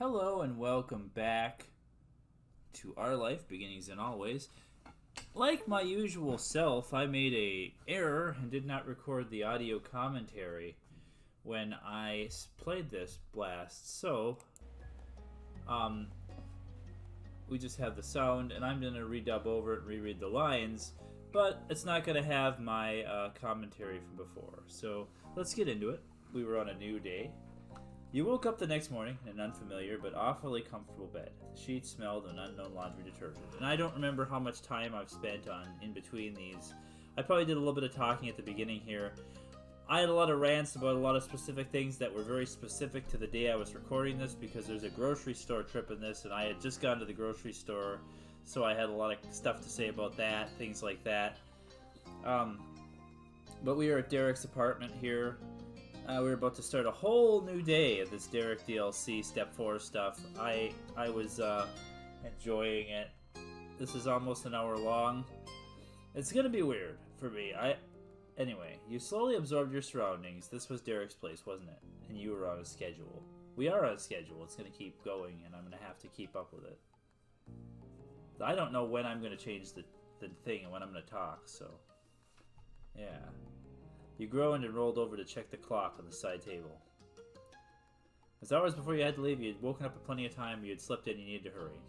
Hello and welcome back to Our Life Beginnings and Always. Like my usual self, I made a error and did not record the audio commentary when I played this blast. So, we just have the sound, and I'm going to redub over it and reread the lines, but it's not going to have my commentary from before. So, let's get into it. We were on a new day. You woke up the next morning in an unfamiliar but awfully comfortable bed. The sheets smelled of an unknown laundry detergent, and I don't remember how much time I've spent on in between these. I probably did a little bit of talking at the beginning here. I had a lot of rants about a lot of specific things that were very specific to the day I was recording this because there's a grocery store trip in this, and I had just gone to the grocery store, so I had a lot of stuff to say about that, things like that. But we are at Derek's apartment here. We're about to start a whole new day of this Derek DLC Step 4 stuff. I was enjoying it. This is almost an hour long. It's gonna be weird for me. Anyway, you slowly absorbed your surroundings. This was Derek's place, wasn't it? And you were on a schedule. We are on a schedule. It's gonna keep going, and I'm gonna have to keep up with it. I don't know when I'm gonna change the thing and when I'm gonna talk, so yeah. You groaned and rolled over to check the clock on the side table. As hours before you had to leave, you had woken up at plenty of time, you had slept in, you needed to hurry.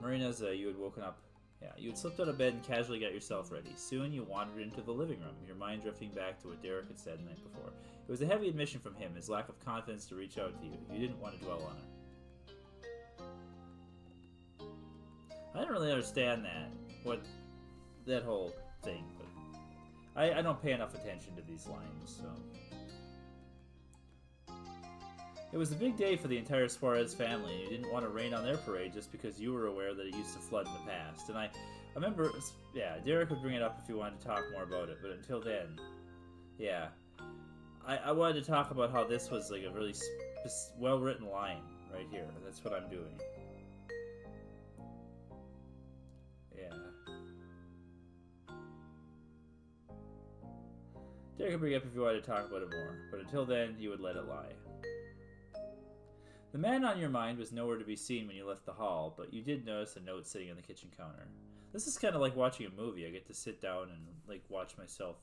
Marina's, you had woken up. Yeah, you had slipped out of bed and casually got yourself ready. Soon you wandered into the living room, your mind drifting back to what Derek had said the night before. It was a heavy admission from him, his lack of confidence to reach out to you. You didn't want to dwell on it. I didn't really understand that whole thing, but I don't pay enough attention to these lines, so. It was a big day for the entire Suarez family, and you didn't want to rain on their parade just because you were aware that it used to flood in the past. And I remember, yeah, Derek would bring it up if you wanted to talk more about it, but until then, yeah. I wanted to talk about how this was like a really well-written line right here. That's what I'm doing. Yeah. Derek could bring it up if you wanted to talk about it more, but until then, you would let it lie. The man on your mind was nowhere to be seen when you left the hall, but you did notice a note sitting on the kitchen counter. This is kind of like watching a movie. I get to sit down and like watch myself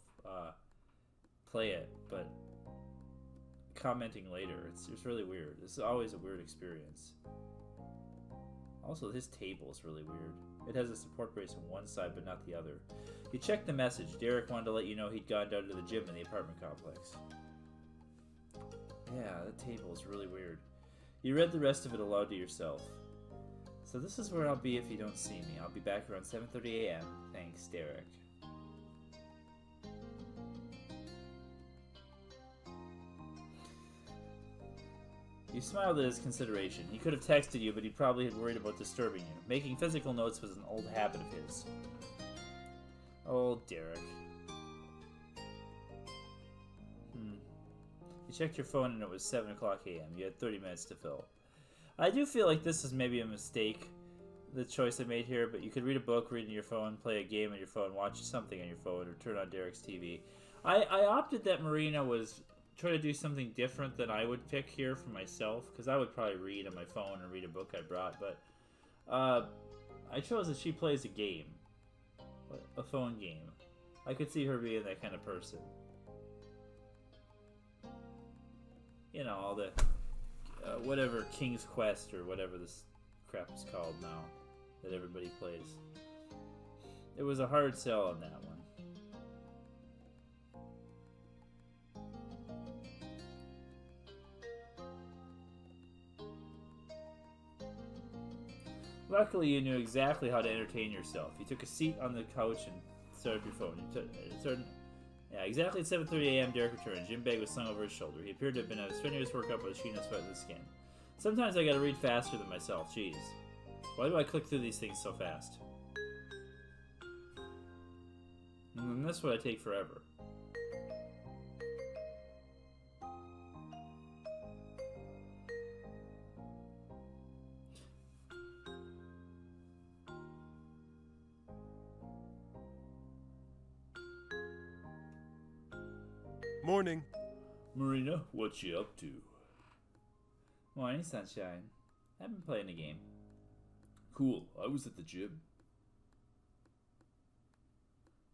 play it, but commenting later, it's really weird. It's always a weird experience. Also, his table is really weird. It has a support brace on one side, but not the other. You checked the message. Derek wanted to let you know he'd gone down to the gym in the apartment complex. Yeah, the table is really weird. You read the rest of it aloud to yourself. So this is where I'll be if you don't see me. I'll be back around 7:30 a.m. Thanks, Derek. You smiled at his consideration. He could have texted you, but he probably had worried about disturbing you. Making physical notes was an old habit of his. Oh, Derek. You checked your phone and it was 7 o'clock a.m. You had 30 minutes to fill. I do feel like this is maybe a mistake, the choice I made here, but you could read a book, read on your phone, play a game on your phone, watch something on your phone, or turn on Derek's TV. I opted that Marina was trying to do something different than I would pick here for myself, because I would probably read on my phone or read a book I brought, but I chose that she plays a game, a phone game. I could see her being that kind of person. You know, all the whatever King's Quest or whatever this crap is called now that everybody plays. It was a hard sell on that one. Luckily, you knew exactly how to entertain yourself. You took a seat on the couch and started your phone. Yeah, exactly at 7:30 a.m., Derek returned. Gym bag was slung over his shoulder. He appeared to have been at a strenuous workout with a sheen of sweat in his skin. Sometimes I gotta read faster than myself. Jeez. Why do I click through these things so fast? And this would I take forever. Morning. Marina, what you up to? Morning, sunshine. I've been playing a game. Cool. I was at the gym.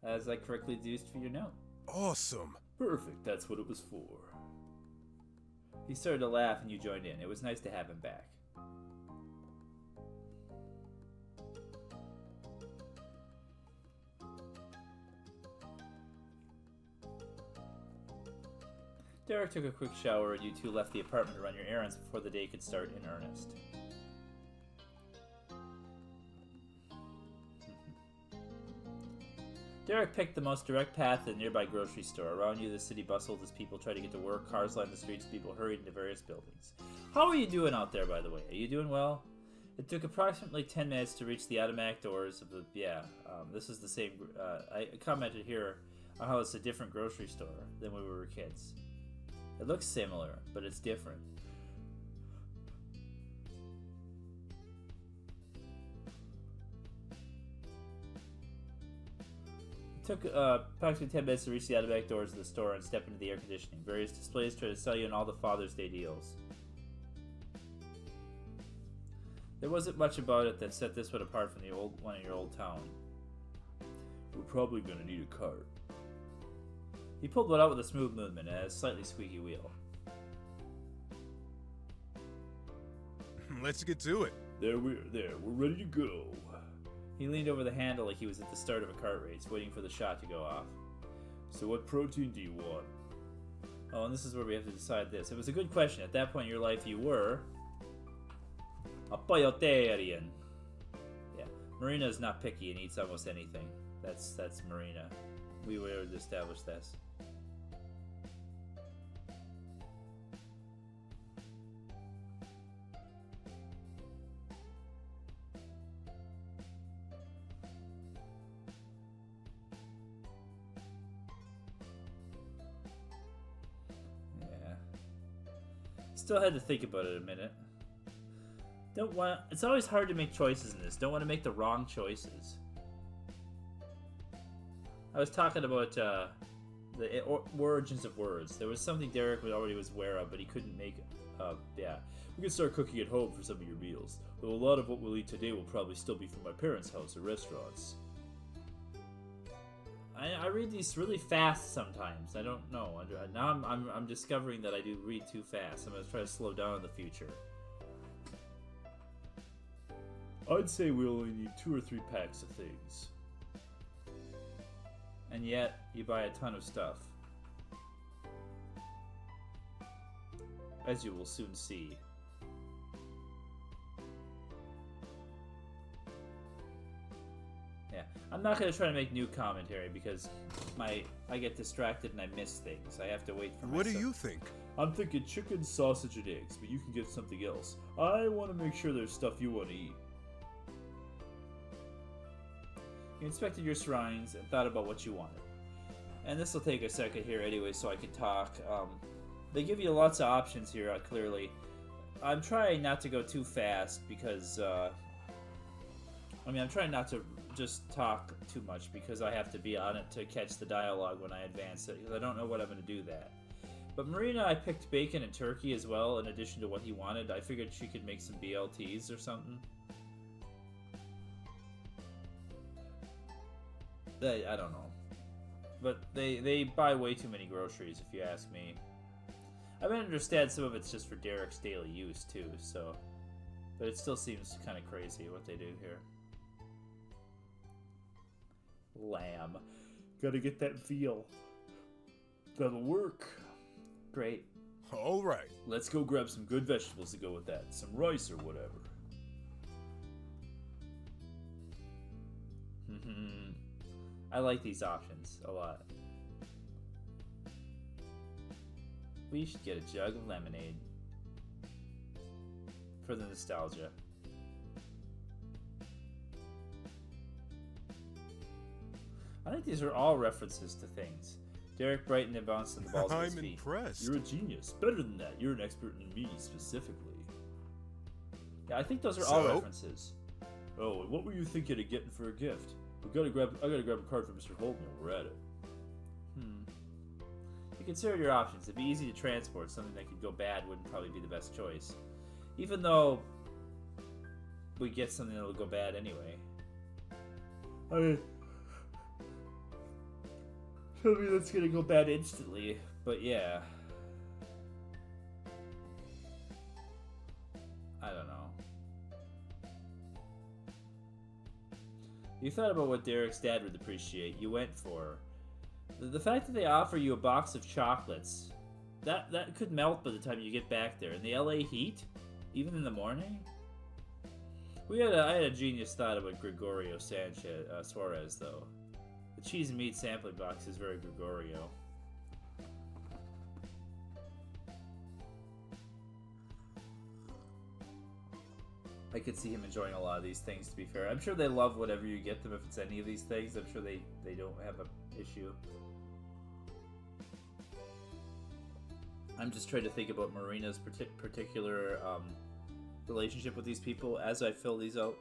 As I correctly deduced for your note. Awesome. Perfect. That's what it was for. He started to laugh and you joined in. It was nice to have him back. Derek took a quick shower and you two left the apartment to run your errands before the day could start in earnest. Derek picked the most direct path to the nearby grocery store. Around you, the city bustled as people tried to get to work. Cars lined the streets. People hurried into various buildings. How are you doing out there, by the way? Are you doing well? It took approximately 10 minutes to reach the automatic doors of the... this is the same... I commented here on how it's a different grocery store than when we were kids. It looks similar, but it's different. It took approximately 10 minutes to reach the automatic doors of the store and step into the air conditioning. Various displays try to sell you on all the Father's Day deals. There wasn't much about it that set this one apart from the old one in your old town. We're probably gonna need a cart. He pulled one out with a smooth movement and a slightly squeaky wheel. Let's get to it. There, we're ready to go. He leaned over the handle like he was at the start of a kart race, waiting for the shot to go off. So what protein do you want? Oh, and this is where we have to decide this. It was a good question. At that point in your life, you were... a Poyotarian. Yeah, Marina's not picky and eats almost anything. That's Marina. We were able to establish this. Still had to think about it a minute. It's always hard to make choices in this. Don't want to make the wrong choices. I was talking about the origins of words. There was something Derek already was aware of, but he couldn't make. We can start cooking at home for some of your meals. Though a lot of what we'll eat today will probably still be from my parents' house or restaurants. I read these really fast sometimes. I don't know. Now I'm discovering that I do read too fast. I'm going to try to slow down in the future. I'd say we only need 2 or 3 packs of things. And yet, you buy a ton of stuff. As you will soon see. Yeah, I'm not going to try to make new commentary because I get distracted and I miss things. I have to wait for What myself. do you think? I'm thinking chicken, sausage, and eggs, but you can get something else. I want to make sure there's stuff you want to eat. You inspected your surroundings and thought about what you wanted. And this will take a second here anyway so I can talk. They give you lots of options here, clearly. I'm trying not to go too fast because, I'm trying not to just talk too much because I have to be on it to catch the dialogue when I advance it, because I don't know what I'm going to do that. But Marina, I picked bacon and turkey as well, in addition to what he wanted. I figured she could make some BLTs or something. I don't know. But they buy way too many groceries, if you ask me. I mean, I understand some of it's just for Derek's daily use, too, so... But it still seems kind of crazy what they do here. Lamb. Gotta get that veal. That'll work. Great. All right. Let's go grab some good vegetables to go with that. Some rice or whatever. I like these options a lot. We should get a jug of lemonade. For the nostalgia. I think these are all references to things. Derek brightened and bounced on the balls of his I'm feet. impressed. You're a genius. Better than that. You're an expert in me, specifically. Yeah, I think those are all So? references. Oh, and what were you thinking of getting for a gift? I gotta grab a card for Mr. Holden while we're at it. You consider your options. It'd be easy to transport. Something that could go bad wouldn't probably be the best choice. Even though we get something that'll go bad anyway. I mean, something that's gonna go bad instantly, but yeah. I don't know. You thought about what Derek's dad would appreciate. You went for the fact that they offer you a box of chocolates. That could melt by the time you get back there. In the LA heat, even in the morning. I had a genius thought about Gregorio Suarez though. The cheese and meat sampling box is very Gregorio. I could see him enjoying a lot of these things, to be fair. I'm sure they love whatever you get them if it's any of these things. I'm sure they don't have an issue. I'm just trying to think about Marina's particular relationship with these people as I fill these out.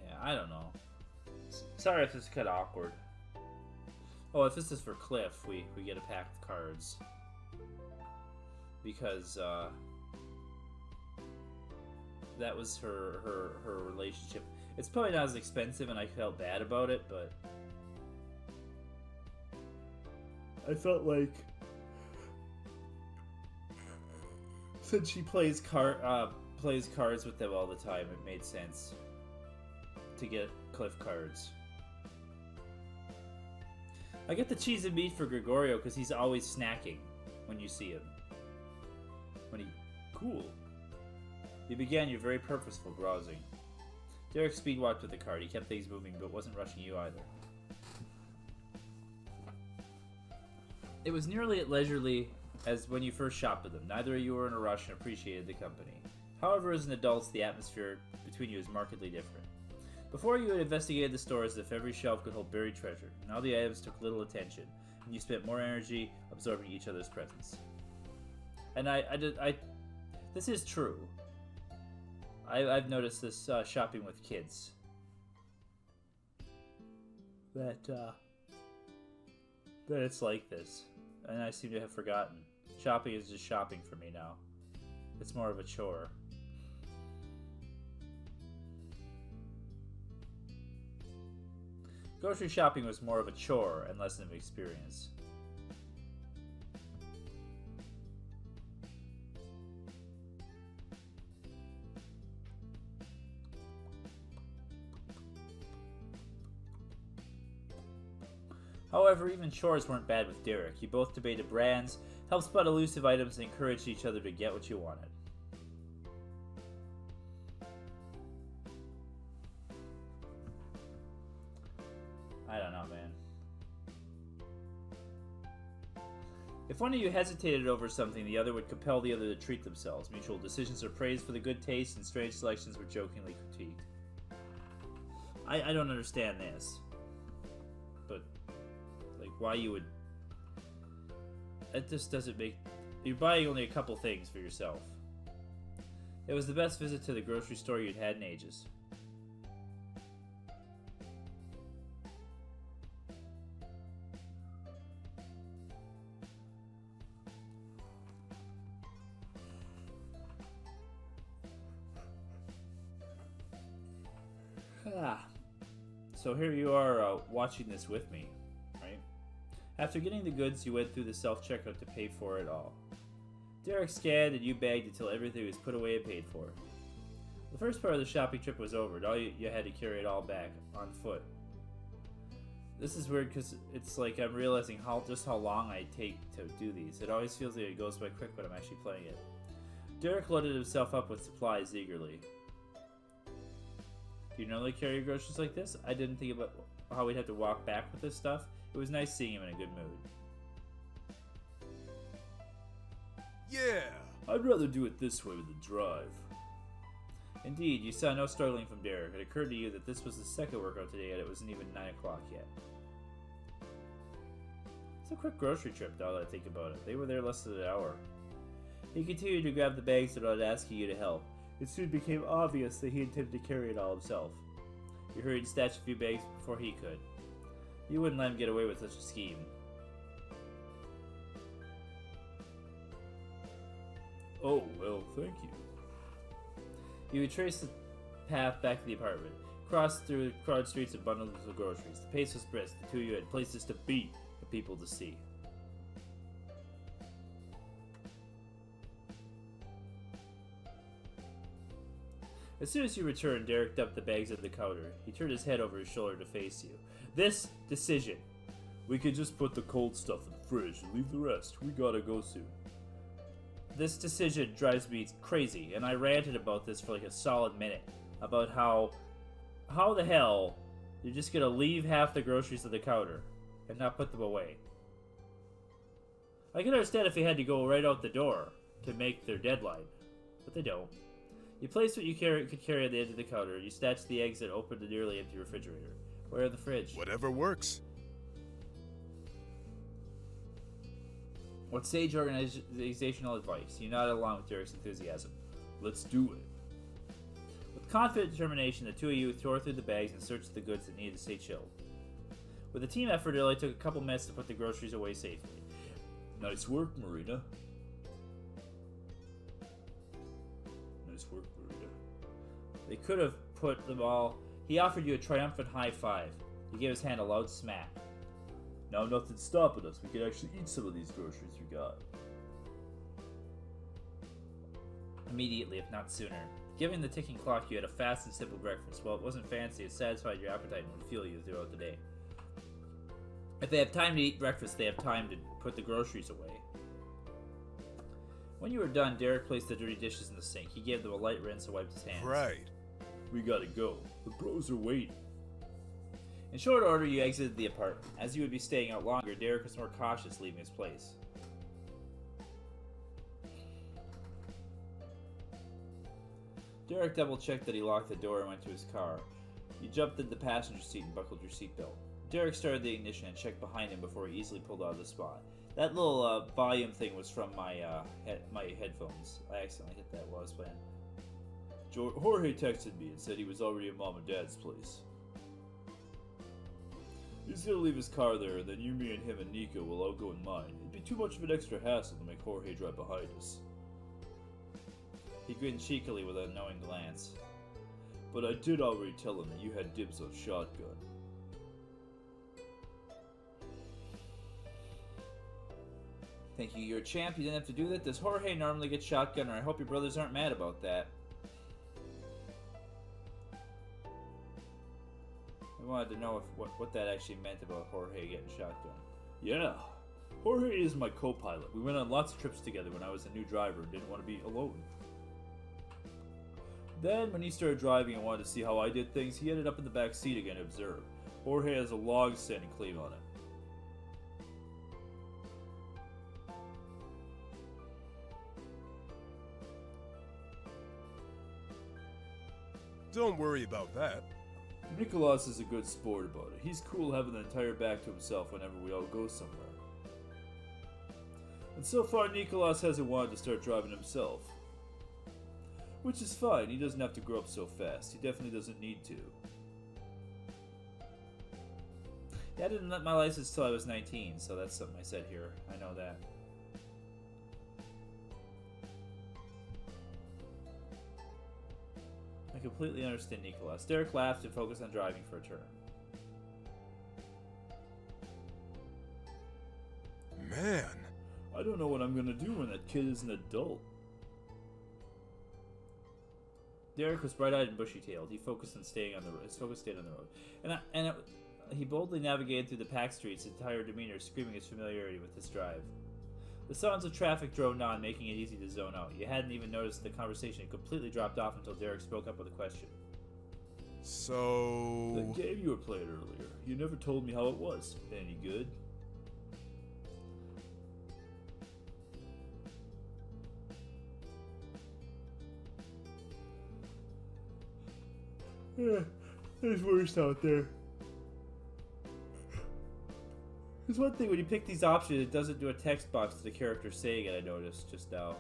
Yeah, I don't know. Sorry if this is kind of awkward. Oh, if this is for Cliff, we get a pack of cards. Because, that was her relationship. It's probably not as expensive, and I felt bad about it, but I felt like since she plays cards with them all the time, it made sense to get Cliff cards. I get the cheese and meat for Gregorio because he's always snacking when you see him. Cool. You began your very purposeful browsing. Derek speed walked with the cart. He kept things moving, but wasn't rushing you either. It was nearly as leisurely as when you first shopped with them. Neither of you were in a rush and appreciated the company. However, as an adult, the atmosphere between you is markedly different. Before, you had investigated the store as if every shelf could hold buried treasure. Now the items took little attention, and you spent more energy absorbing each other's presence. And this is true. I've noticed this shopping with kids. That it's like this. And I seem to have forgotten. Shopping is just shopping for me now. It's more of a chore. Grocery shopping was more of a chore and less of an experience. However, even chores weren't bad with Derek. You both debated brands, helped spot elusive items, and encouraged each other to get what you wanted. I don't know, man. If one of you hesitated over something, the other would compel the other to treat themselves. Mutual decisions are praised for the good taste, and strange selections were jokingly critiqued. I don't understand this. But, like, why you would... It just doesn't make... You're buying only a couple things for yourself. It was the best visit to the grocery store you'd had in ages. So here you are watching this with me, right? After getting the goods, you went through the self-checkout to pay for it all. Derek scanned and you bagged until everything was put away and paid for. The first part of the shopping trip was over, and you had to carry it all back on foot. This is weird because it's like I'm realizing just how long I take to do these. It always feels like it goes by quick when I'm actually playing it. Derek loaded himself up with supplies eagerly. Do you normally carry your groceries like this? I didn't think about how we'd have to walk back with this stuff. It was nice seeing him in a good mood. Yeah! I'd rather do it this way with the drive. Indeed, you saw no struggling from Derek. It occurred to you that this was the second workout today and it wasn't even 9 o'clock yet. It's a quick grocery trip now that I think about it. They were there less than an hour. He continued to grab the bags without asking you to help. It soon became obvious that he intended to carry it all himself. You hurried to snatch a few bags before he could. You wouldn't let him get away with such a scheme. Oh, well, thank you. You retraced the path back to the apartment, crossed through the crowded streets and bundles of groceries. The pace was brisk. The two of you had places to be and people to see. As soon as you returned, Derek dumped the bags at the counter. He turned his head over his shoulder to face you. This decision. We could just put the cold stuff in the fridge and leave the rest. We gotta go soon. This decision drives me crazy, and I ranted about this for like a solid minute. About how the hell you're just gonna leave half the groceries at the counter and not put them away. I can understand if they had to go right out the door to make their deadline, but they don't. You placed what you could carry at the edge of the counter. You snatched the eggs and opened the nearly empty refrigerator. Where in the fridge? Whatever works. What sage organizational advice? You nodded along with Derek's enthusiasm. Let's do it. With confident determination, the two of you tore through the bags and searched the goods that needed to stay chilled. With a team effort, it only took a couple minutes to put the groceries away safely. Nice work, Marina. Nice work, Marina. They could have put them all... He offered you a triumphant high five. He gave his hand a loud smack. Now nothing's stopping us. We can actually eat some of these groceries we got. Immediately, if not sooner. Given the ticking clock, you had a fast and simple breakfast. While it wasn't fancy, it satisfied your appetite and would fuel you throughout the day. If they have time to eat breakfast, they have time to put the groceries away. When you were done, Derek placed the dirty dishes in the sink. He gave them a light rinse and wiped his hands. Right. We gotta go. The bros are waiting. In short order, you exited the apartment. As you would be staying out longer, Derek was more cautious leaving his place. Derek double-checked that he locked the door and went to his car. You jumped into the passenger seat and buckled your seatbelt. Derek started the ignition and checked behind him before he easily pulled out of the spot. That little volume thing was from my my headphones. I accidentally hit that while I was playing. Jorge texted me and said he was already at Mom and Dad's place. He's gonna leave his car there, and then you, me, and him and Nico will all go in mine. It'd be too much of an extra hassle to make Jorge drive behind us. He grinned cheekily with a knowing glance. But I did already tell him that you had dibs on shotgun. Thank you, you're a champ. You didn't have to do that. Does Jorge normally get shotgun, or I hope your brothers aren't mad about that. I wanted to know if what that actually meant about Jorge getting shotgun. Yeah. Jorge is my co-pilot. We went on lots of trips together when I was a new driver and didn't want to be alone. Then, when he started driving and wanted to see how I did things, he ended up in the back seat again to observe. Jorge has a long-standing claim on it. Don't worry about that. Nicolas is a good sport about it. He's cool having the entire back to himself whenever we all go somewhere. And so far, Nicolas hasn't wanted to start driving himself. Which is fine, he doesn't have to grow up so fast. He definitely doesn't need to. Yeah, I didn't let my license till I was 19, so that's something I said here. I know that. I completely understand Nicolas. Derek laughed and focused on driving for a turn. Man. I don't know what I'm gonna do when that kid is an adult. Derek was bright-eyed and bushy-tailed. He focused on staying on the road. His focus stayed on the road, he boldly navigated through the packed streets, his entire demeanor screaming his familiarity with this drive. The sounds of traffic droned on, making it easy to zone out. You hadn't even noticed the conversation had completely dropped off until Derek spoke up with a question. So... That game you were playing earlier, you never told me how it was. Any good? Yeah, there's worse out there. There's one thing, when you pick these options, it doesn't do a text box to the character saying it, I noticed just now.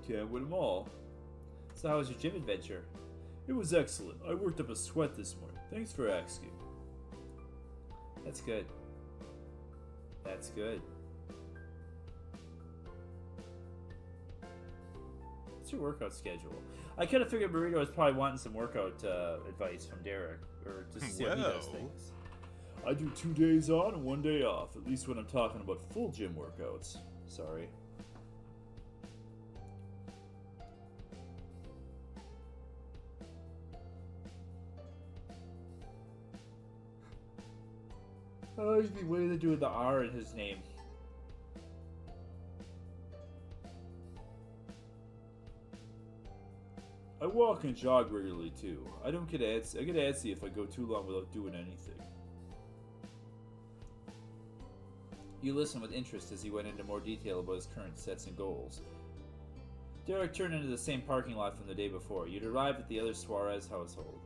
Can't win them all. So how was your gym adventure? It was excellent. I worked up a sweat this morning. Thanks for asking. That's good. That's good. What's your workout schedule? I kind of figured Marino was probably wanting some workout advice from Derek, or just to see how he does Well. things. I do 2 days on and 1 day off, at least when I'm talking about full gym workouts. Sorry. Oh, he's been waiting to do the R in his name. I walk and jog regularly too. I don't get antsy. I get antsy if I go too long without doing anything. You listened with interest as he went into more detail about his current sets and goals. Derek turned into the same parking lot from the day before. You'd arrived at the other Suarez household.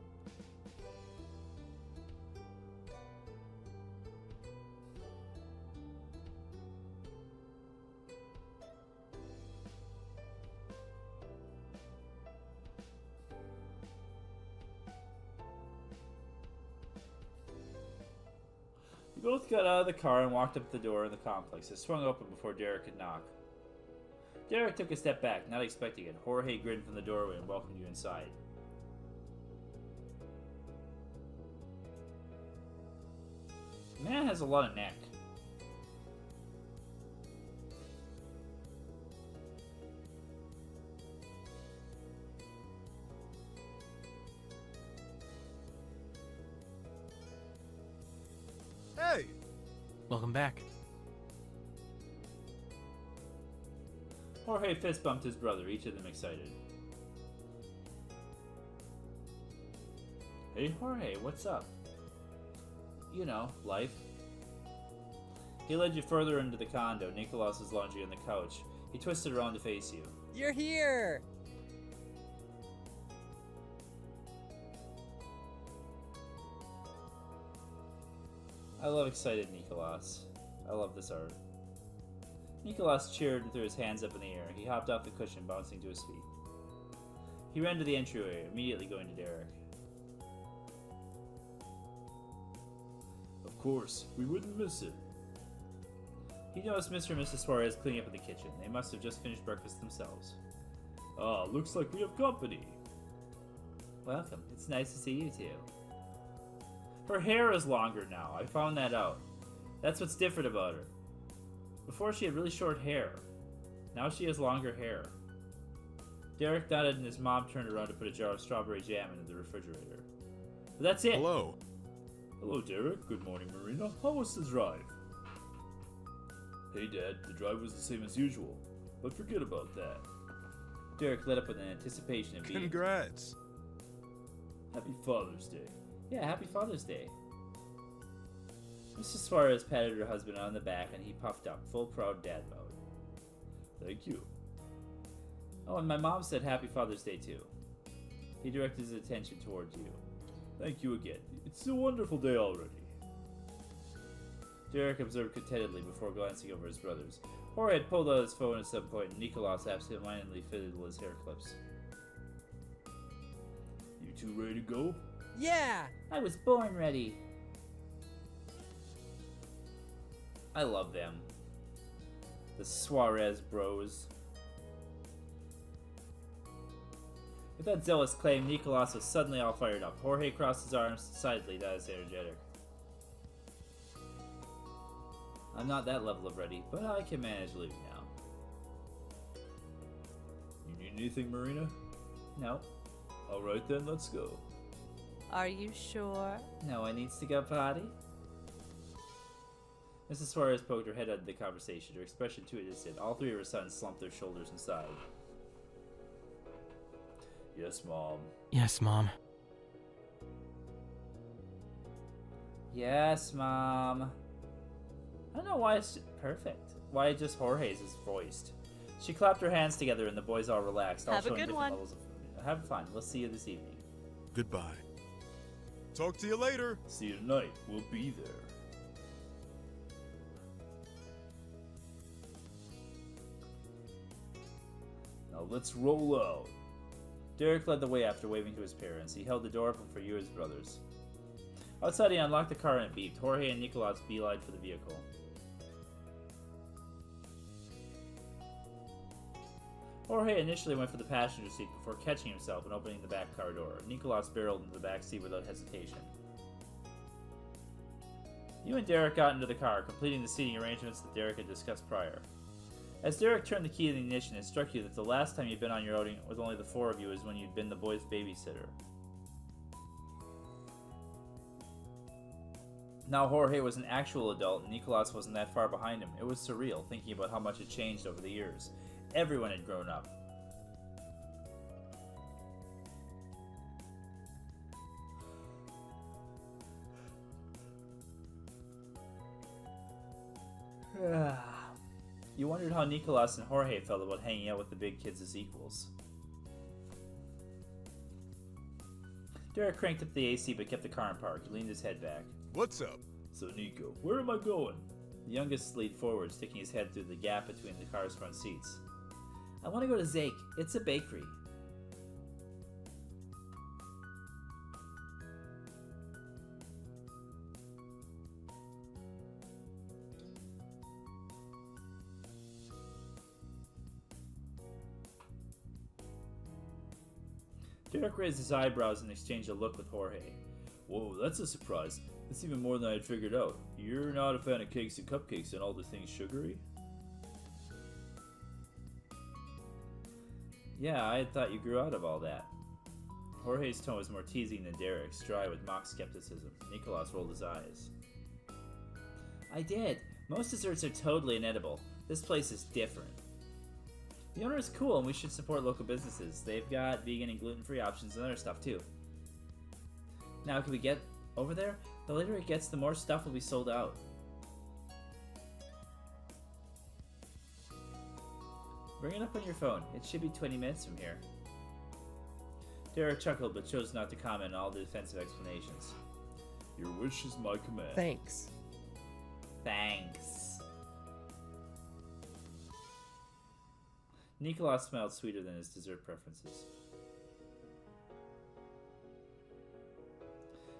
You both got out of the car and walked up the door in the complex. It swung open before Derek could knock. Derek took a step back, not expecting it. Jorge grinned from the doorway and welcomed you inside. The man has a lot of neck. Hey! Welcome back. Jorge fist bumped his brother, each of them excited. Hey Jorge, what's up? You know, life. He led you further into the condo. Nicolas was lounging on the couch. He twisted around to face you. You're here! I love excited Nicolas. I love this art. Nicolas cheered and threw his hands up in the air. He hopped off the cushion, bouncing to his feet. He ran to the entryway, immediately going to Derek. Of course, we wouldn't miss it. He noticed Mr. and Mrs. Suarez cleaning up in the kitchen. They must have just finished breakfast themselves. Ah, looks like we have company. Welcome. It's nice to see you two. Her hair is longer now. I found that out. That's what's different about her. Before she had really short hair. Now she has longer hair. Derek nodded and his mom turned around to put a jar of strawberry jam into the refrigerator. But that's it. Hello. Hello, Derek. Good morning, Marina. How was the drive? Hey, Dad. The drive was the same as usual. But forget about that. Derek lit up with an anticipation of being. Congrats. Happy Father's Day. Yeah, happy Father's Day. Mrs. Suarez patted her husband on the back and he puffed up, full proud dad mode. Thank you. Oh, and my mom said happy Father's Day too. He directed his attention towards you. Thank you again. It's a wonderful day already. Derek observed contentedly before glancing over his brothers. Jorge had pulled out his phone at some point and Nicolas absentmindedly fiddled his hair clips. You two ready to go? Yeah! I was born ready. I love them. The Suarez bros. With that zealous claim, Nicolas was suddenly all fired up. Jorge crossed his arms decidedly, not as energetic. I'm not that level of ready, but I can manage leaving now. You need anything, Marina? No. Alright then, let's go. Are you sure? No one needs to go potty. Mrs. Suarez poked her head out of the conversation, her expression too innocent. All three of her sons slumped their shoulders and sighed. Yes, Mom. Yes, Mom. Yes, Mom. I don't know why it's perfect. Why just Jorge's is voiced. She clapped her hands together and the boys all relaxed, all Have a showing good different one. levels of have fun. We'll see you this evening. Goodbye. Talk to you later. See you tonight. We'll be there. Now let's roll out. Derek led the way after waving to his parents. He held the door open for you and his brothers. Outside, he unlocked the car and it beeped. Jorge and Nicolas beelined for the vehicle. Jorge initially went for the passenger seat before catching himself and opening the back car door. Nicolas barreled into the back seat without hesitation. You and Derek got into the car, completing the seating arrangements that Derek had discussed prior. As Derek turned the key to the ignition, it struck you that the last time you'd been on your outing with only the four of you was when you'd been the boys' babysitter. Now Jorge was an actual adult and Nicolas wasn't that far behind him. It was surreal, thinking about how much had changed over the years. Everyone had grown up. You wondered how Nicolas and Jorge felt about hanging out with the big kids as equals. Derek cranked up the AC but kept the car in park. He leaned his head back. What's up? So, Nico, where am I going? The youngest leaned forward, sticking his head through the gap between the car's front seats. I want to go to Zake. It's a bakery. Derek raised his eyebrows and exchanged a look with Jorge. Whoa, that's a surprise. That's even more than I figured out. You're not a fan of cakes and cupcakes and all the things sugary? Yeah, I had thought you grew out of all that. Jorge's tone was more teasing than Derek's, dry with mock skepticism. Nicolas rolled his eyes. I did. Most desserts are totally inedible. This place is different. The owner is cool and we should support local businesses. They've got vegan and gluten-free options and other stuff too. Now, can we get over there? The later it gets, the more stuff will be sold out. Bring it up on your phone. It should be 20 minutes from here. Derek chuckled but chose not to comment on all the defensive explanations. Your wish is my command. Thanks. Thanks. Nicolas smiled sweeter than his dessert preferences.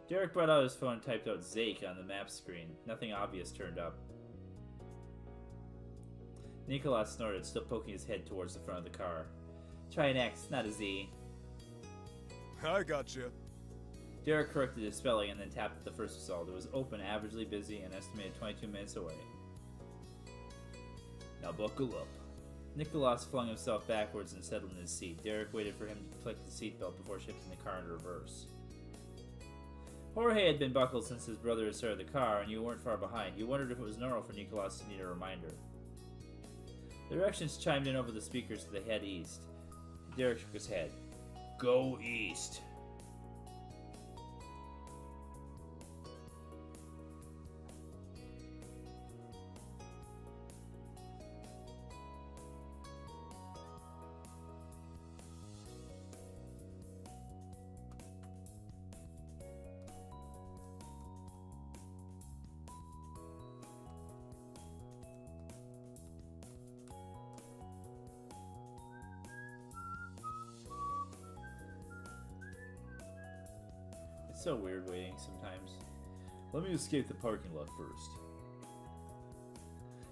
Derek brought out his phone and typed out Zake on the map screen. Nothing obvious turned up. Nicolas snorted, still poking his head towards the front of the car. Try an X, not a Z. I gotcha. Derek corrected his spelling and then tapped at the first result. It was open, averagely busy, and estimated 22 minutes away. Now buckle up. Nicolas flung himself backwards and settled in his seat. Derek waited for him to click the seatbelt before shifting the car into reverse. Jorge had been buckled since his brother had started the car, and you weren't far behind. You wondered if it was normal for Nicolas to need a reminder. The directions chimed in over the speakers to the head east. Derek shook his head. Go east. It's so weird waiting sometimes. Let me escape the parking lot first.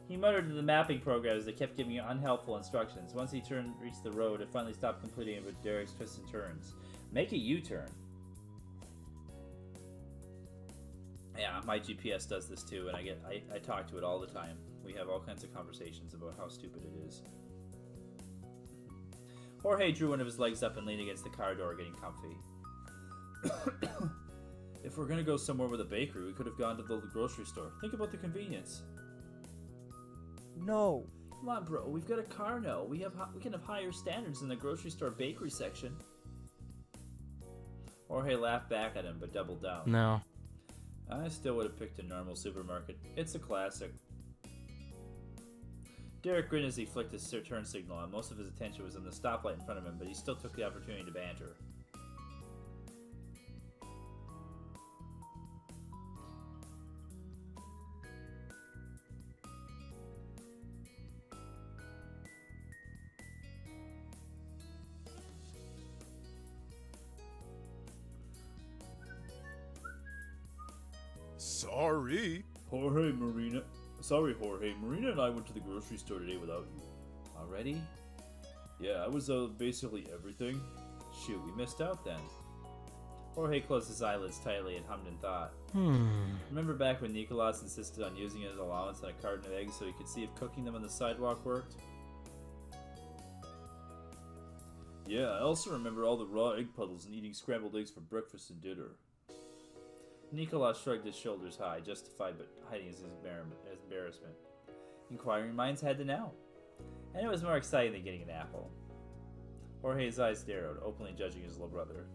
He muttered to the mapping programs that kept giving you unhelpful instructions. Once he reached the road, it finally stopped completing it with Derek's twists and turns. Make a U-turn. Yeah, my GPS does this too, and I talk to it all the time. We have all kinds of conversations about how stupid it is. Jorge drew one of his legs up and leaned against the car door, getting comfy. If we're gonna go somewhere with a bakery, we could have gone to the grocery store. Think about the convenience. No. Come on, bro. We've got a car now. We can have higher standards in the grocery store bakery section. Jorge laughed back at him, but doubled down. No. I still would have picked a normal supermarket. It's a classic. Derek grinned as he flicked his turn signal on. Most of his attention was on the stoplight in front of him, but he still took the opportunity to banter. Sorry. Jorge, Marina. Sorry, Jorge. Marina and I went to the grocery store today without you. Already? Yeah, I was basically everything. Shoot, we missed out then. Jorge closed his eyelids tightly and hummed in thought. Remember back when Nicolas insisted on using his allowance on a carton of eggs so he could see if cooking them on the sidewalk worked? Yeah, I also remember all the raw egg puddles and eating scrambled eggs for breakfast and dinner. Nicolas shrugged his shoulders high, justified but hiding his embarrassment. Inquiring minds had to know. And it was more exciting than getting an apple. Jorge's eyes narrowed, openly judging his little brother.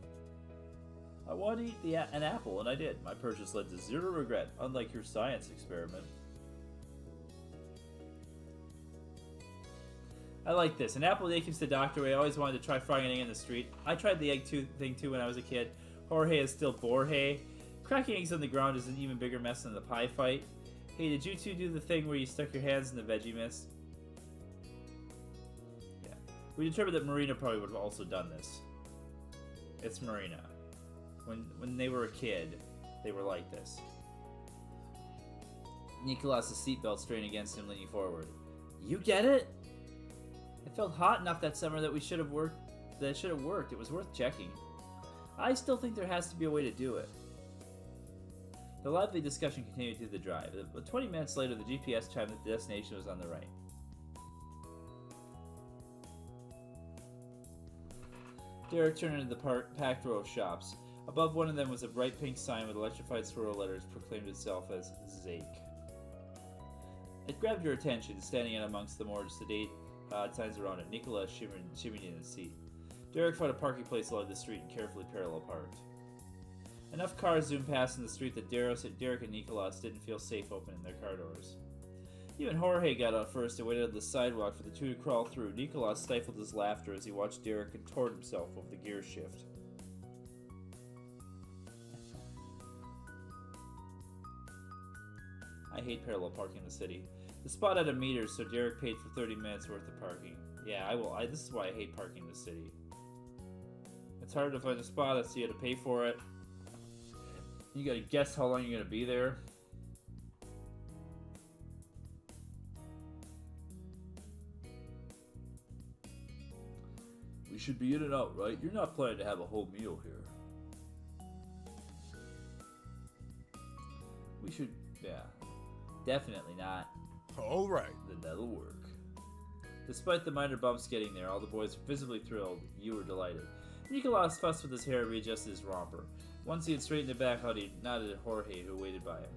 I wanted to eat an apple, and I did. My purchase led to zero regret, unlike your science experiment. I like this. An apple day keeps the doctor away. I always wanted to try frying an egg in the street. I tried the egg thing too when I was a kid. Jorge is still Borge. Cracking eggs on the ground is an even bigger mess than the pie fight. Hey, did you two do the thing where you stuck your hands in the veggie mist? Yeah. We determined that Marina probably would have also done this. It's Marina. When they were a kid, they were like this. Nicolas' seatbelt strained against him, leaning forward. You get it? It felt hot enough that summer that should have worked. It was worth checking. I still think there has to be a way to do it. The lively discussion continued through the drive, but 20 minutes later the GPS chimed that the destination was on the right. Derek turned into the packed row of shops. Above one of them was a bright pink sign with electrified swirl letters proclaimed itself as Zake. It grabbed your attention, standing out amongst the more sedate signs around it. Nicolas shimmied in his seat. Derek found a parking place along the street and carefully parallel parked. Enough cars zoomed past in the street that Derek and Nicolas didn't feel safe opening their car doors. Even Jorge got out first and waited on the sidewalk for the two to crawl through. Nicolas stifled his laughter as he watched Derek contort himself over the gear shift. I hate parallel parking in the city. The spot had a meter, so Derek paid for 30 minutes worth of parking. Yeah, this is why I hate parking in the city. It's hard to find a spot, so you have to pay for it. You gotta guess how long you're gonna be there. We should be in and out, right? You're not planning to have a whole meal here. We should, yeah. Definitely not. All right. Then that'll work. Despite the minor bumps getting there, all the boys were visibly thrilled. You were delighted. Nicolas fussed with his hair and readjusted his romper. Once he had straightened it back out, he nodded at Jorge, who waited by him.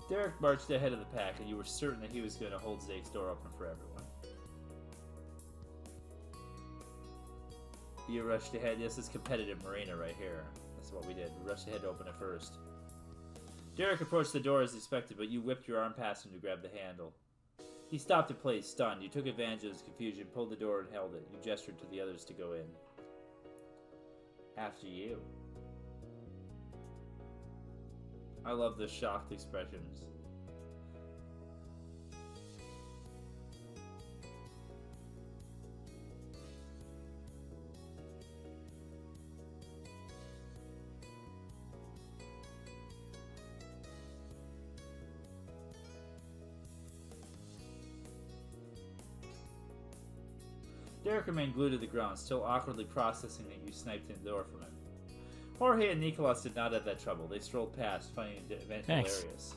Derek marched ahead of the pack, and you were certain that he was going to hold Zake's door open for everyone. You rushed ahead. This is competitive Marina right here. That's what we did. We rushed ahead to open it first. Derek approached the door as expected, but you whipped your arm past him to grab the handle. He stopped in place, stunned. You took advantage of his confusion, pulled the door, and held it. You gestured to the others to go in. After you. I love the shocked expressions. Derek remained glued to the ground, still awkwardly processing that you sniped in the door from him. Jorge and Nicolas did not have that trouble. They strolled past, finding the event hilarious.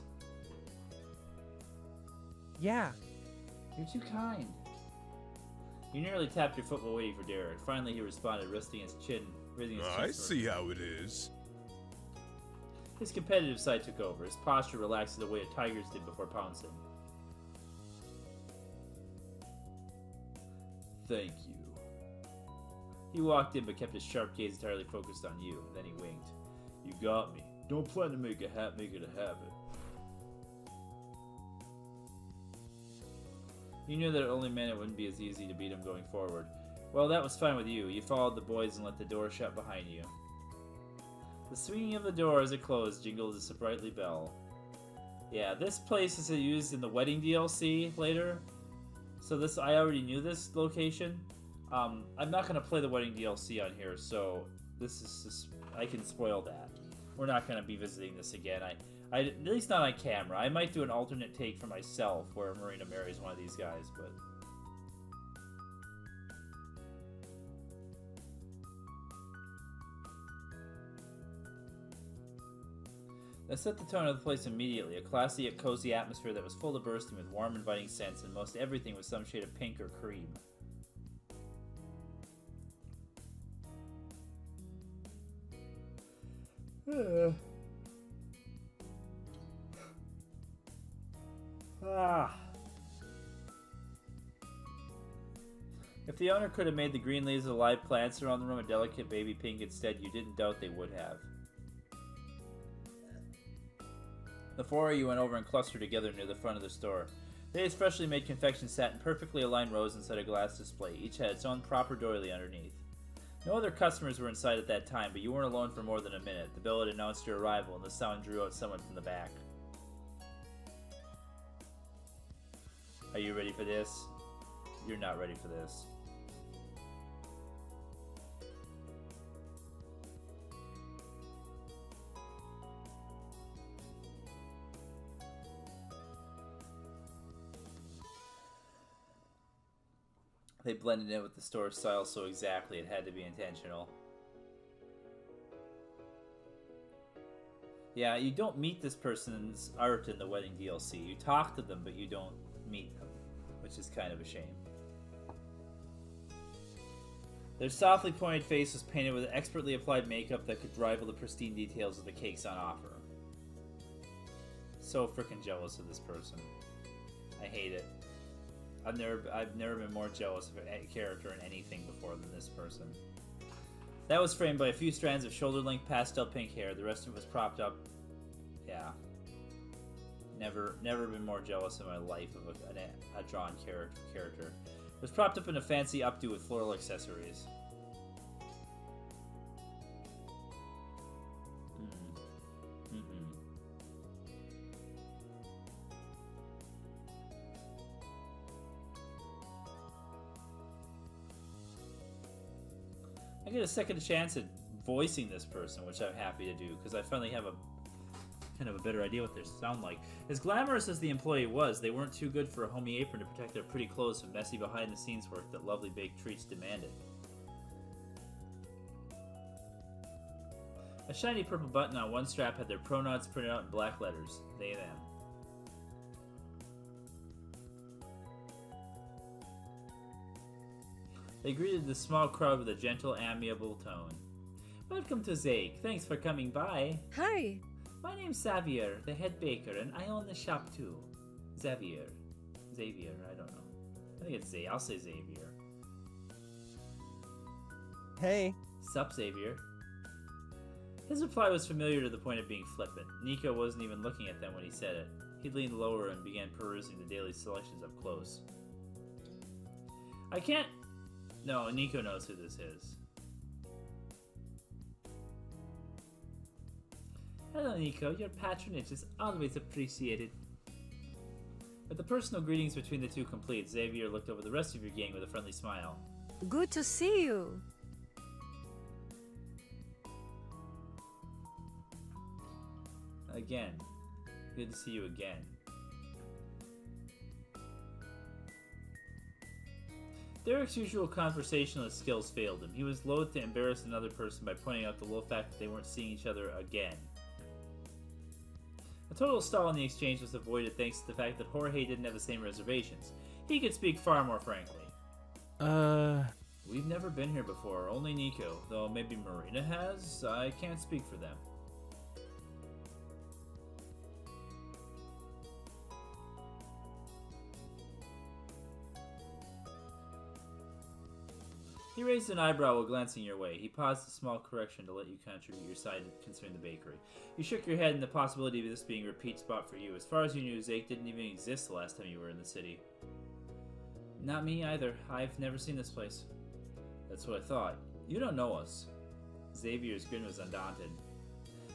Yeah. You're too kind. You nearly tapped your foot while waiting for Derek. Finally, he responded, resting his chin. I see how it is. His competitive side took over. His posture relaxed the way a tiger's did before pouncing. Thank you. He walked in but kept his sharp gaze entirely focused on you. Then he winked. You got me. Don't plan to make it a habit. You knew that it only meant it wouldn't be as easy to beat him going forward. Well, that was fine with you. You followed the boys and let the door shut behind you. The swinging of the door as it closed jingled a sprightly bell. Yeah, this place is used in the wedding DLC later. So this, I already knew this location. I'm not going to play the wedding DLC on here, so this is just, I can spoil that. We're not going to be visiting this again. I at least not on camera. I might do an alternate take for myself where Marina marries one of these guys, but... That set the tone of the place immediately, a classy yet cozy atmosphere that was full to bursting with warm, inviting scents, and most everything was some shade of pink or cream. If the owner could have made the green leaves of the live plants around the room a delicate baby pink instead, you didn't doubt they would have. The four of you went over and clustered together near the front of the store. Today's freshly made confection sat in perfectly aligned rows inside a glass display. Each had its own proper doily underneath. No other customers were inside at that time, but you weren't alone for more than a minute. The bell had announced your arrival, and the sound drew out someone from the back. Are you ready for this? You're not ready for this. They blended in with the store style so exactly it had to be intentional. Yeah, you don't meet this person's art in the wedding DLC. You talk to them, but you don't meet them, which is kind of a shame. Their softly pointed face was painted with expertly applied makeup that could rival the pristine details of the cakes on offer. So freaking jealous of this person. I hate it. I've never been more jealous of a character in anything before than this person. That was framed by a few strands of shoulder-length pastel pink hair. The rest of it was propped up. Yeah. Never been more jealous in my life of a drawn character. It was propped up in a fancy updo with floral accessories. I get a second chance at voicing this person, which I'm happy to do, because I finally have a kind of a better idea what they sound like. As glamorous as the employee was, they weren't too good for a homey apron to protect their pretty clothes from messy behind-the-scenes work that lovely baked treats demanded. A shiny purple button on one strap had their pronouns printed out in black letters. They, them. They greeted the small crowd with a gentle, amiable tone. Welcome to Zake. Thanks for coming by. Hi. My name's Xavier, the head baker, and I own the shop too. Xavier, I don't know. I think it's Zay. I'll say Xavier. Hey. Sup, Xavier? His reply was familiar to the point of being flippant. Nico wasn't even looking at them when he said it. He leaned lower and began perusing the daily selections up close. I can't... No, Nico knows who this is. Hello, Nico. Your patronage is always appreciated. With the personal greetings between the two complete, Xavier looked over the rest of your gang with a friendly smile. Good to see you. Again. Good to see you again. Derek's usual conversationalist skills failed him. He was loath to embarrass another person by pointing out the low fact that they weren't seeing each other again. A total stall in the exchange was avoided thanks to the fact that Jorge didn't have the same reservations. He could speak far more frankly. We've never been here before, only Nico, though maybe Marina has. I can't speak for them. He raised an eyebrow while glancing your way. He paused a small correction to let you contribute your side concerning the bakery. You shook your head in the possibility of this being a repeat spot for you. As far as you knew, Zake didn't even exist the last time you were in the city. Not me either. I've never seen this place. That's what I thought. You don't know us. Xavier's grin was undaunted.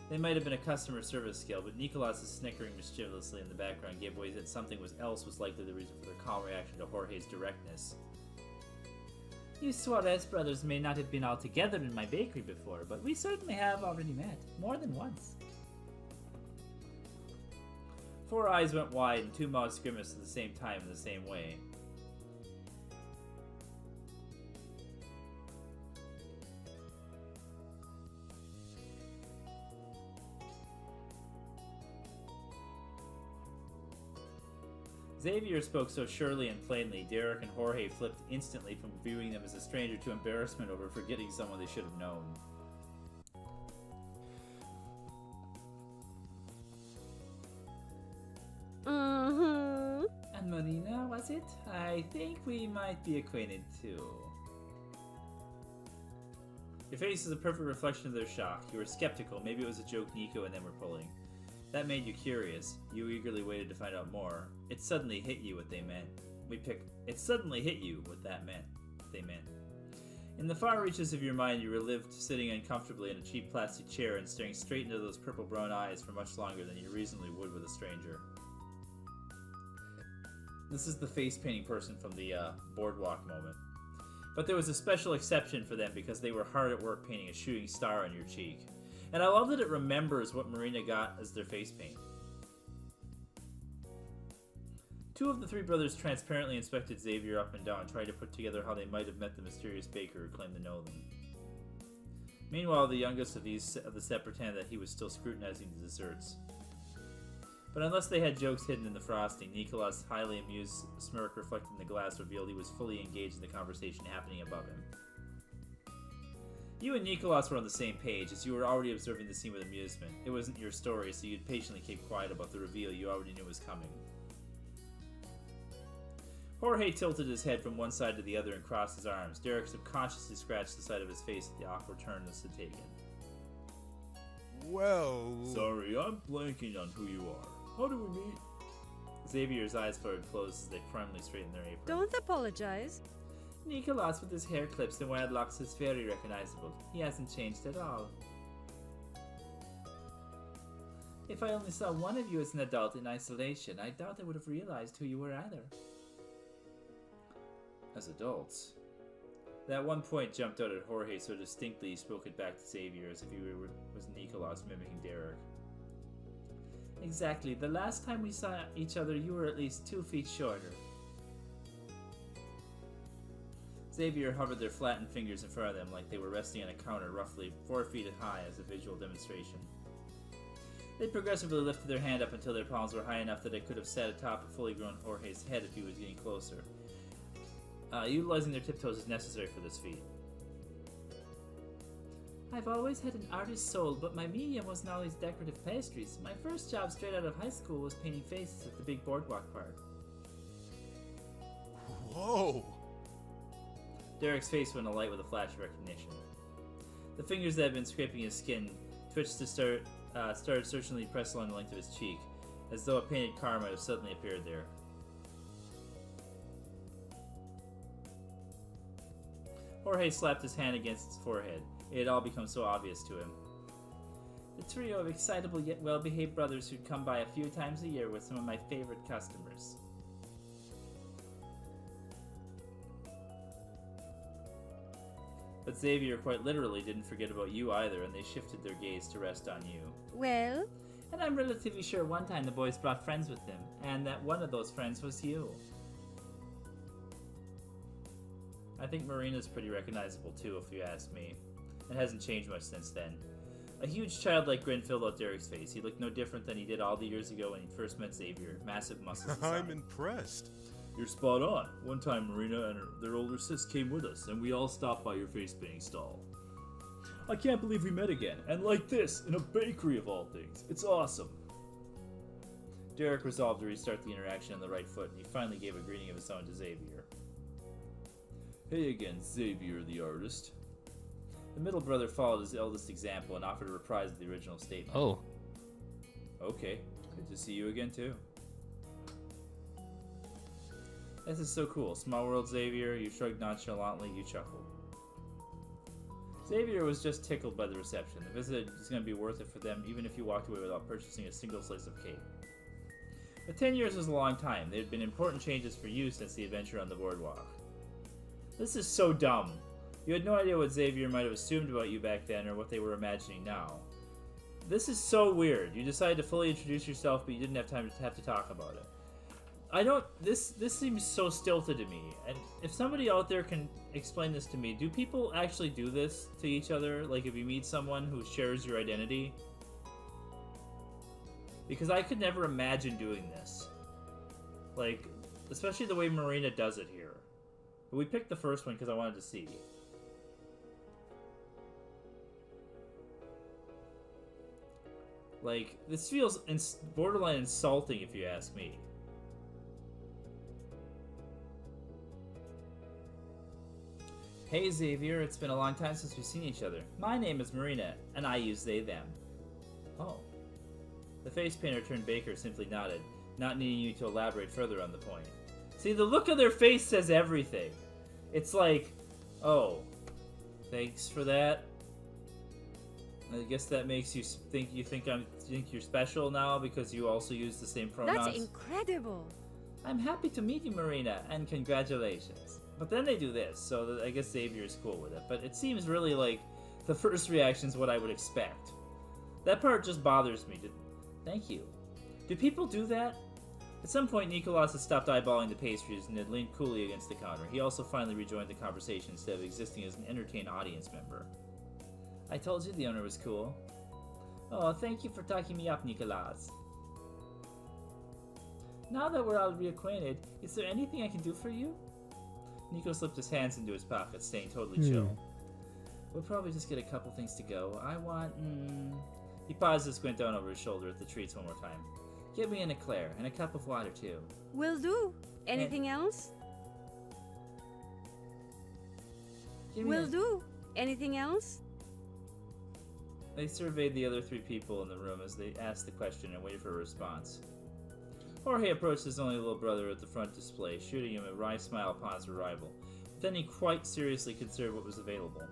They might have been a customer service skill, but Nicolas is snickering mischievously in the background gave away that something else was likely the reason for their calm reaction to Jorge's directness. You Suarez brothers may not have been all together in my bakery before, but we certainly have already met, more than once. 4 eyes went wide and 2 mouths grimaced at the same time in the same way. Xavier spoke so surely and plainly, Derek and Jorge flipped instantly from viewing them as a stranger to embarrassment over forgetting someone they should have known. Mm-hmm. And Marina, was it? I think we might be acquainted too. Your face is a perfect reflection of their shock. You were skeptical, maybe it was a joke Nico and them were pulling. That made you curious. You eagerly waited to find out more. It suddenly hit you what they meant. It suddenly hit you what that meant. They meant. In the far reaches of your mind, you relived sitting uncomfortably in a cheap plastic chair and staring straight into those purple-brown eyes for much longer than you reasonably would with a stranger. This is the face-painting person from the boardwalk moment. But there was a special exception for them because they were hard at work painting a shooting star on your cheek. And I love that it remembers what Marina got as their face paint. 2 of the 3 brothers transparently inspected Xavier up and down, trying to put together how they might have met the mysterious baker who claimed to know them. Meanwhile, the youngest of the set pretended that he was still scrutinizing the desserts. But unless they had jokes hidden in the frosting, Nicolas' highly amused smirk reflected in the glass revealed he was fully engaged in the conversation happening above him. You and Nicolas were on the same page, as you were already observing the scene with amusement. It wasn't your story, so you'd patiently keep quiet about the reveal you already knew was coming. Jorge tilted his head from one side to the other and crossed his arms. Derek subconsciously scratched the side of his face at the awkward turn this had taken. Well... Sorry, I'm blanking on who you are. How do we meet? Xavier's eyes fluttered closed as they firmly straightened their apron. Don't apologize. Nicolas with his hair clips and wild locks is very recognizable. He hasn't changed at all. If I only saw one of you as an adult in isolation, I doubt I would have realized who you were either. As adults? That one point jumped out at Jorge so distinctly he spoke it back to Xavier as if he was Nicolas mimicking Derek. Exactly. The last time we saw each other, you were at least 2 feet shorter. Xavier hovered their flattened fingers in front of them like they were resting on a counter roughly 4 feet high as a visual demonstration. They progressively lifted their hand up until their palms were high enough that they could have sat atop a fully grown Jorge's head if he was getting closer. Utilizing their tiptoes is necessary for this feat. I've always had an artist's soul, but my medium wasn't always decorative pastries. My first job straight out of high school was painting faces at the big boardwalk park. Whoa! Derek's face went alight with a flash of recognition. The fingers that had been scraping his skin twitched to started searchingly pressed along the length of his cheek, as though a painted car might have suddenly appeared there. Jorge slapped his hand against his forehead. It had all become so obvious to him. The trio of excitable yet well-behaved brothers who'd come by a few times a year were some of my favorite customers. But Xavier quite literally didn't forget about you either, and they shifted their gaze to rest on you. Well, And I'm relatively sure one time the boys brought friends with them, and that one of those friends was you. I think Marina's pretty recognizable too, if you ask me. It hasn't changed much since then. A huge childlike grin filled out Derek's face. He looked no different than he did all the years ago when he first met Xavier. Massive muscles. I'm impressed. You're spot on. One time Marina and their older sis came with us, and we all stopped by your face painting stall. I can't believe we met again, and like this, in a bakery of all things. It's awesome. Derek resolved to restart the interaction on the right foot, and he finally gave a greeting of his own to Xavier. Hey again, Xavier the artist. The middle brother followed his eldest example and offered a reprise of the original statement. Oh. Okay, good to see you again too. This is so cool. Small world, Xavier. You shrugged nonchalantly, you chuckled. Xavier was just tickled by the reception. The visit is going to be worth it for them, even if you walked away without purchasing a single slice of cake. But 10 years was a long time. There had been important changes for you since the adventure on the boardwalk. This is so dumb. You had no idea what Xavier might have assumed about you back then or what they were imagining now. This is so weird. You decided to fully introduce yourself, but you didn't have time to talk about it. This seems so stilted to me. And if somebody out there can explain this to me, do people actually do this to each other? Like if you meet someone who shares your identity? Because I could never imagine doing this. Like, especially the way Marina does it here. But we picked the first one because I wanted to see. Like, this feels borderline insulting if you ask me. Hey Xavier, it's been a long time since we've seen each other. My name is Marina, and I use they, them. Oh. The face painter turned baker simply nodded, not needing you to elaborate further on the point. See, the look of their face says everything. It's like, oh, thanks for that. I guess that makes you think you're special now because you also use the same pronouns. That's incredible. I'm happy to meet you, Marina, and congratulations. But then they do this, so I guess Xavier's cool with it. But it seems really like the first reaction is what I would expect. That part just bothers me. Thank you. Do people do that? At some point, Nicolas had stopped eyeballing the pastries and had leaned coolly against the counter. He also finally rejoined the conversation instead of existing as an entertained audience member. I told you the owner was cool. Oh, thank you for talking me up, Nicolas. Now that we're all reacquainted, is there anything I can do for you? Nico slipped his hands into his pockets, staying totally chill. We'll probably just get a couple things to go. I want, He paused and squint down over his shoulder at the treats one more time. Get me an eclair, and a cup of water, too. Will do. Anything else? Will do. Anything else? They surveyed the other three people in the room as they asked the question and waited for a response. Jorge approached his only little brother at the front display, shooting him a wry smile upon his arrival. But then he quite seriously considered what was available.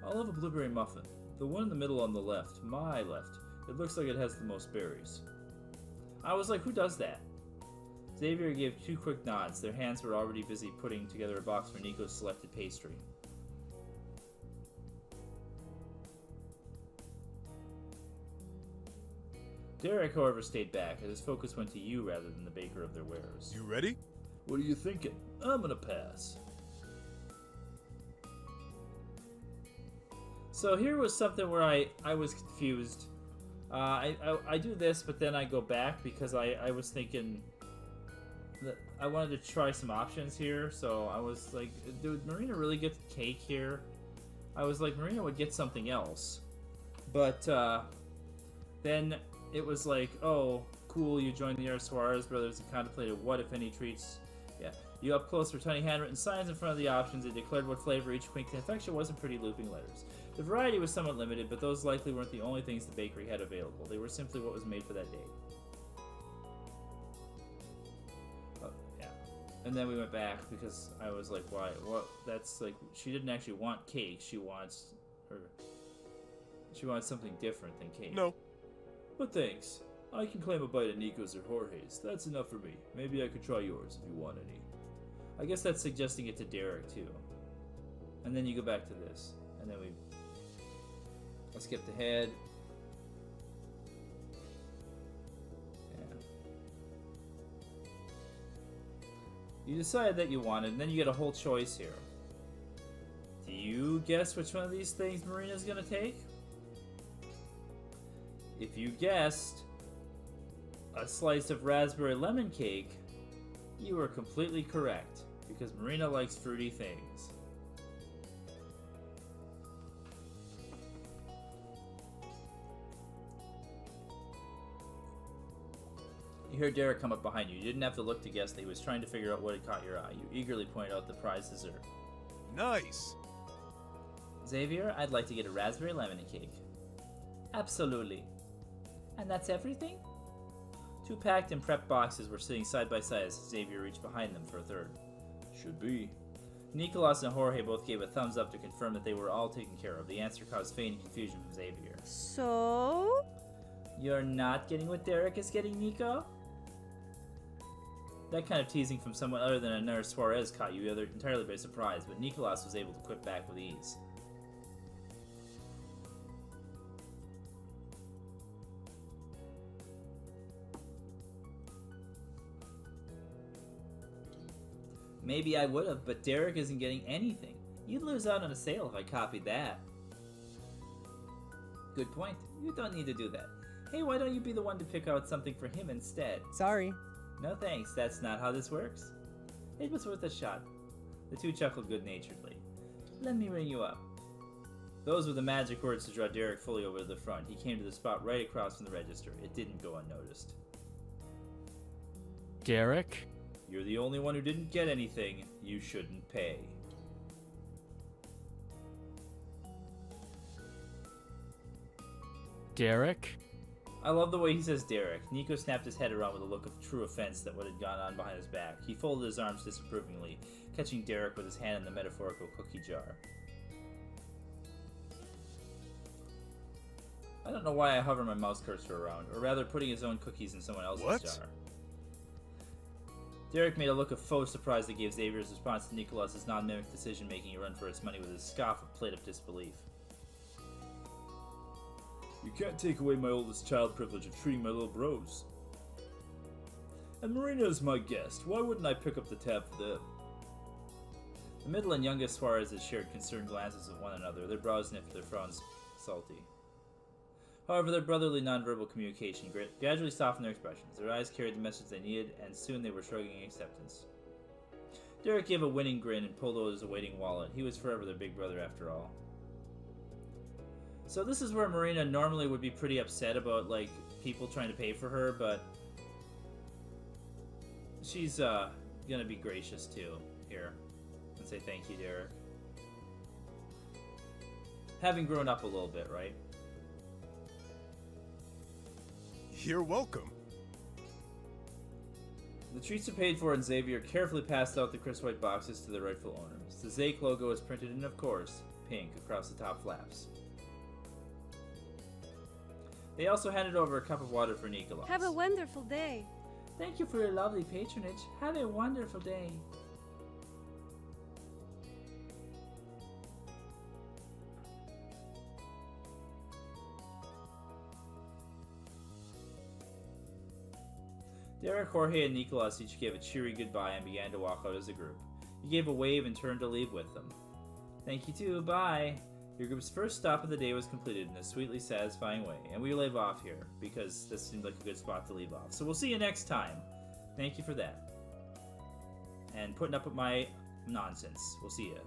I'll have a blueberry muffin. The one in the middle on the left. My left. It looks like it has the most berries. I was like, who does that? Xavier gave two quick nods. Their hands were already busy putting together a box for Nico's selected pastry. Derek, however, stayed back, as his focus went to you rather than the baker of their wares. You ready? What are you thinking? I'm gonna pass. So here was something where I was confused. I do this, but then I go back because I was thinking that I wanted to try some options here. So I was like, did Marina really get the cake here? I was like, Marina would get something else. But then it was like, oh, cool, you joined the Suarez brothers and contemplated what, if any, treats. Yeah, you up close were tiny handwritten signs in front of the options that declared what flavor each quaint confection was in pretty looping letters. The variety was somewhat limited, but those likely weren't the only things the bakery had available. They were simply what was made for that day. Oh, yeah. And then we went back because I was like, why? What? That's like, she didn't actually want cake. She wants something different than cake. No. But thanks. I can claim a bite of Nico's or Jorge's. That's enough for me. Maybe I could try yours if you want any. I guess that's suggesting it to Derek, too. And then you go back to this. And then I skipped ahead. Yeah. You decided that you wanted, and then you get a whole choice here. Do you guess which one of these things Marina's gonna take? If you guessed a slice of raspberry lemon cake, you were completely correct, because Marina likes fruity things. You hear Derek come up behind you. You didn't have to look to guess that he was trying to figure out what had caught your eye. You eagerly pointed out the prize dessert. Nice. Xavier, I'd like to get a raspberry lemon cake. Absolutely. And that's everything? Two packed and prepped boxes were sitting side by side as Xavier reached behind them for a third. Should be. Nicolas and Jorge both gave a thumbs up to confirm that they were all taken care of. The answer caused faint confusion from Xavier. So? You're not getting what Derek is getting, Nico? That kind of teasing from someone other than a nurse Suarez caught you entirely by surprise, but Nicolas was able to quit back with ease. Maybe I would have, but Derek isn't getting anything. You'd lose out on a sale if I copied that. Good point. You don't need to do that. Hey, why don't you be the one to pick out something for him instead? Sorry. No thanks, that's not how this works. It was worth a shot. The two chuckled good-naturedly. Let me ring you up. Those were the magic words to draw Derek fully over to the front. He came to the spot right across from the register. It didn't go unnoticed. Derek? You're the only one who didn't get anything. You shouldn't pay. Derek? I love the way he says Derek. Nico snapped his head around with a look of true offense at what had gone on behind his back. He folded his arms disapprovingly, catching Derek with his hand in the metaphorical cookie jar. I don't know why I hover my mouse cursor around, or rather putting his own cookies in someone else's What? jar. Derek made a look of faux surprise that gave Xavier's response to Nicolas' non-mimic decision-making a run for its money with a scoff of plate of disbelief. You can't take away my oldest child privilege of treating my little bros. And Marina is my guest. Why wouldn't I pick up the tab for them? The middle and youngest Suarezes shared concerned glances at one another, their brows knit, their frowns salty. However, their brotherly nonverbal communication gradually softened their expressions. Their eyes carried the message they needed, and soon they were shrugging acceptance. Derek gave a winning grin and pulled out his awaiting wallet. He was forever their big brother after all. So this is where Marina normally would be pretty upset about, like, people trying to pay for her, but she's gonna be gracious too here and say thank you, Derek. Having grown up a little bit, right? You're welcome. The treats are paid for, and Xavier carefully passed out the crisp white boxes to the rightful owners. The Zake logo is printed in, of course, pink across the top flaps. They also handed over a cup of water for Nicolas. Have a wonderful day. Thank you for your lovely patronage. Have a wonderful day. Derek, Jorge, and Nicolas each gave a cheery goodbye and began to walk out as a group. He gave a wave and turned to leave with them. Thank you too, bye. Your group's first stop of the day was completed in a sweetly satisfying way, and we leave off here, because this seemed like a good spot to leave off. So we'll see you next time. Thank you for that. And putting up with my nonsense. We'll see you.